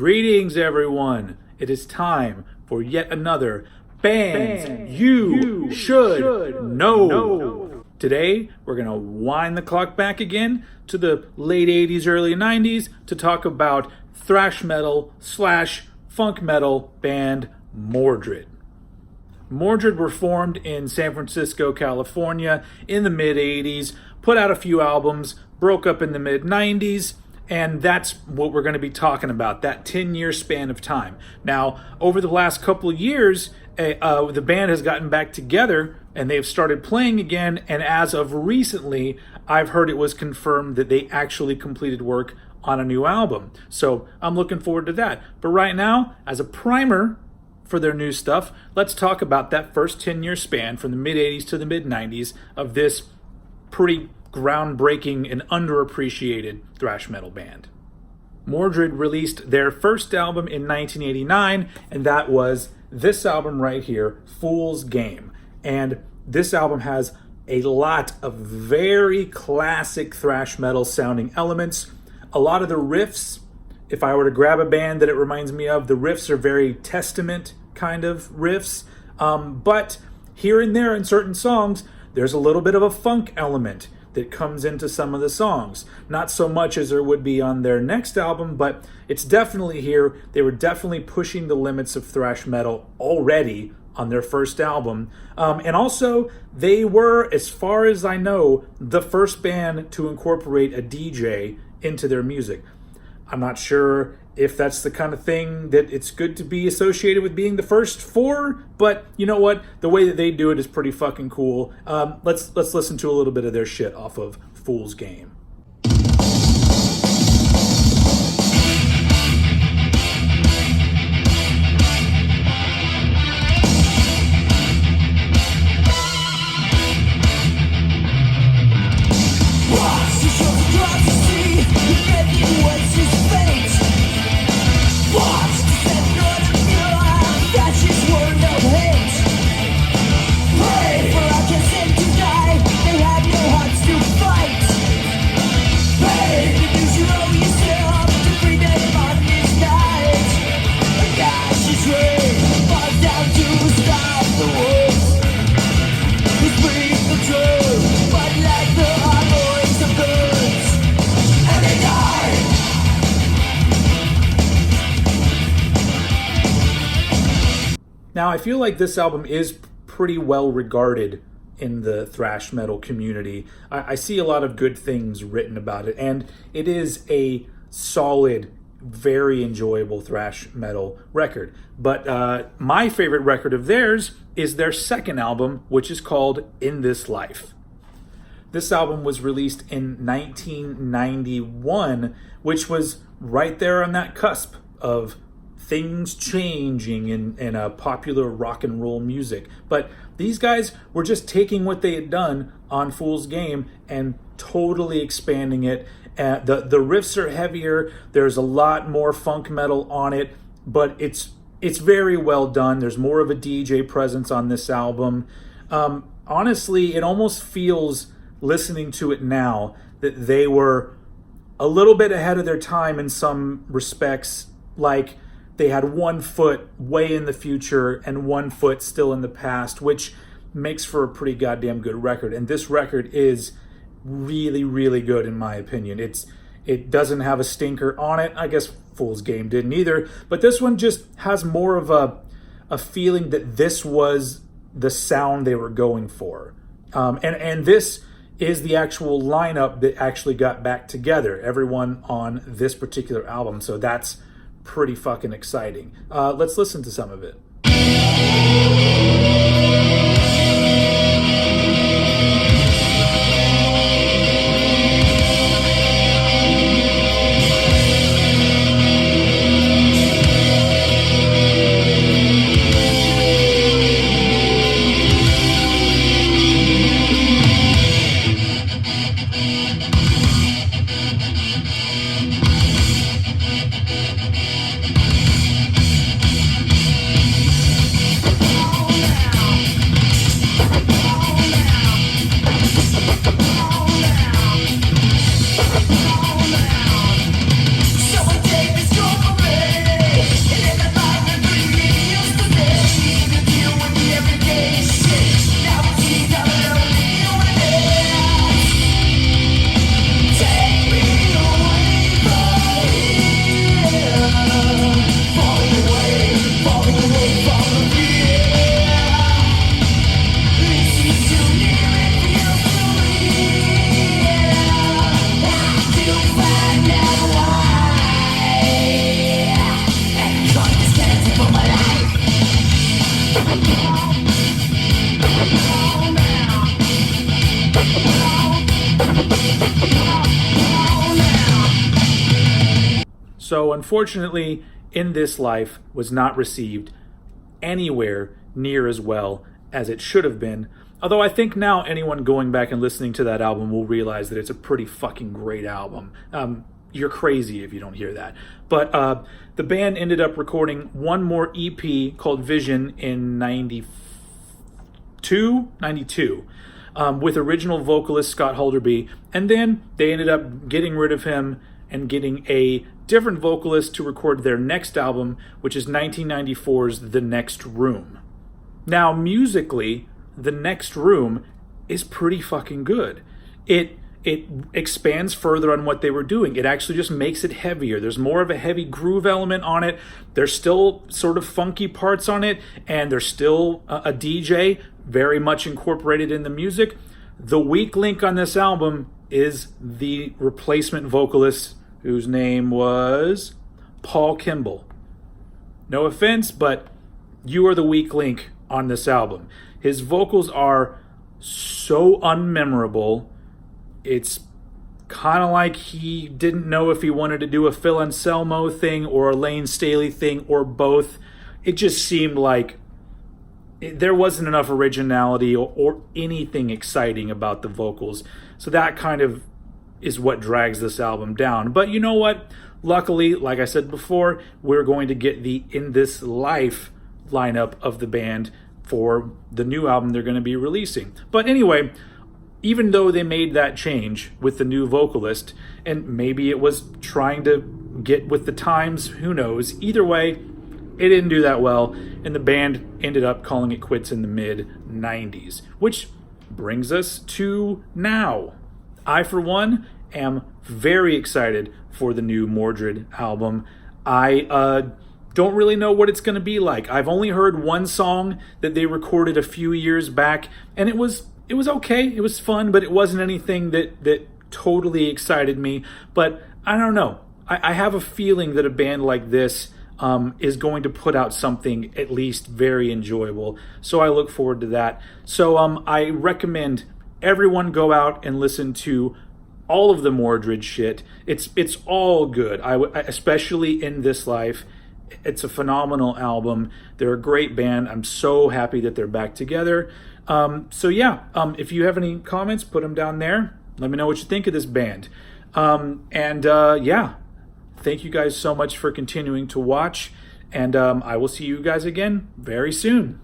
Greetings, everyone. It is time for yet another Bands You Should Know. Today, we're going to wind the clock back again to the late 80s, early 90s to talk about thrash metal / funk metal band Mordred. Mordred were formed in San Francisco, California in the mid-80s, put out a few albums, broke up in the mid-90s, and that's what we're going to be talking about, that 10-year span of time. Now, over the last couple of years, the band has gotten back together, and they've started playing again, and as of recently, I've heard it was confirmed that they actually completed work on a new album. So I'm looking forward to that. But right now, as a primer for their new stuff, let's talk about that first 10-year span from the mid-80s to the mid-90s of this pretty groundbreaking and underappreciated thrash metal band. Mordred released their first album in 1989, and that was this album right here, Fool's Game. And this album has a lot of very classic thrash metal sounding elements. A lot of the riffs, if I were to grab a band that it reminds me of, the riffs are very Testament kind of riffs. But here and there in certain songs, there's a little bit of a funk element that comes into some of the songs. Not so much as there would be on their next album, but it's definitely here. They were definitely pushing the limits of thrash metal already on their first album. And also, they were, as far as I know, the first band to incorporate a DJ into their music. I'm not sure if that's the kind of thing that it's good to be associated with being the first for, but you know what? The way that they do it is pretty fucking cool. Let's listen to a little bit of their shit off of Fool's Game. Now, I feel like this album is pretty well regarded in the thrash metal community. I see a lot of good things written about it, and it is a solid, very enjoyable thrash metal record. But my favorite record of theirs is their second album, which is called In This Life. This album was released in 1991, which was right there on that cusp of things changing in popular rock and roll music. But these guys were just taking what they had done on Fool's Game and totally expanding it. The riffs are heavier. There's a lot more funk metal on it, but it's very well done. There's more of a DJ presence on this album. Honestly, it almost feels, listening to it now, that they were a little bit ahead of their time in some respects. Like, they had one foot way in the future and one foot still in the past, which makes for a pretty goddamn good record. And this record is really, really good in my opinion. It doesn't have a stinker on it. I guess Fool's Game didn't either. But this one just has more of a feeling that this was the sound they were going for. And this is the actual lineup that actually got back together, everyone on this particular album. So that's pretty fucking exciting. Let's listen to some of it. So unfortunately, In This Life was not received anywhere near as well as it should have been. Although I think now anyone going back and listening to that album will realize that it's a pretty fucking great album. You're crazy if you don't hear that. But the band ended up recording one more EP called Vision in 92, with original vocalist Scott Halderby. And then they ended up getting rid of him and getting a different vocalist to record their next album, which is 1994's The Next Room. Now, musically, The Next Room is pretty fucking good. It expands further on what they were doing. It actually just makes it heavier. There's more of a heavy groove element on it. There's still sort of funky parts on it, and there's still a DJ very much incorporated in the music. The weak link on this album is the replacement vocalist, whose name was Paul Kimball. No offense, but you are the weak link on this album. His vocals are so unmemorable. It's kind of like he didn't know if he wanted to do a Phil Anselmo thing or a Lane Staley thing or both. It just seemed like there wasn't enough originality or anything exciting about the vocals. So that kind of is what drags this album down. But you know what? Luckily, like I said before, we're going to get the In This Life lineup of the band for the new album they're going to be releasing. But anyway, even though they made that change with the new vocalist, and maybe it was trying to get with the times, who knows? Either way, it didn't do that well, and the band ended up calling it quits in the mid-90s, which brings us to now. I, for one, am very excited for the new Mordred album. I don't really know what it's going to be like. I've only heard one song that they recorded a few years back, and it was okay. It was fun, but it wasn't anything that totally excited me. But I don't know. I have a feeling that a band like this is going to put out something at least very enjoyable. So I look forward to that. So I recommend everyone go out and listen to all of the Mordred shit. It's all good. Especially In This Life. It's a phenomenal album. They're a great band. I'm so happy that they're back together. So yeah, if you have any comments, put them down there. Let me know what you think of this band. Yeah, thank you guys so much for continuing to watch. And I will see you guys again very soon.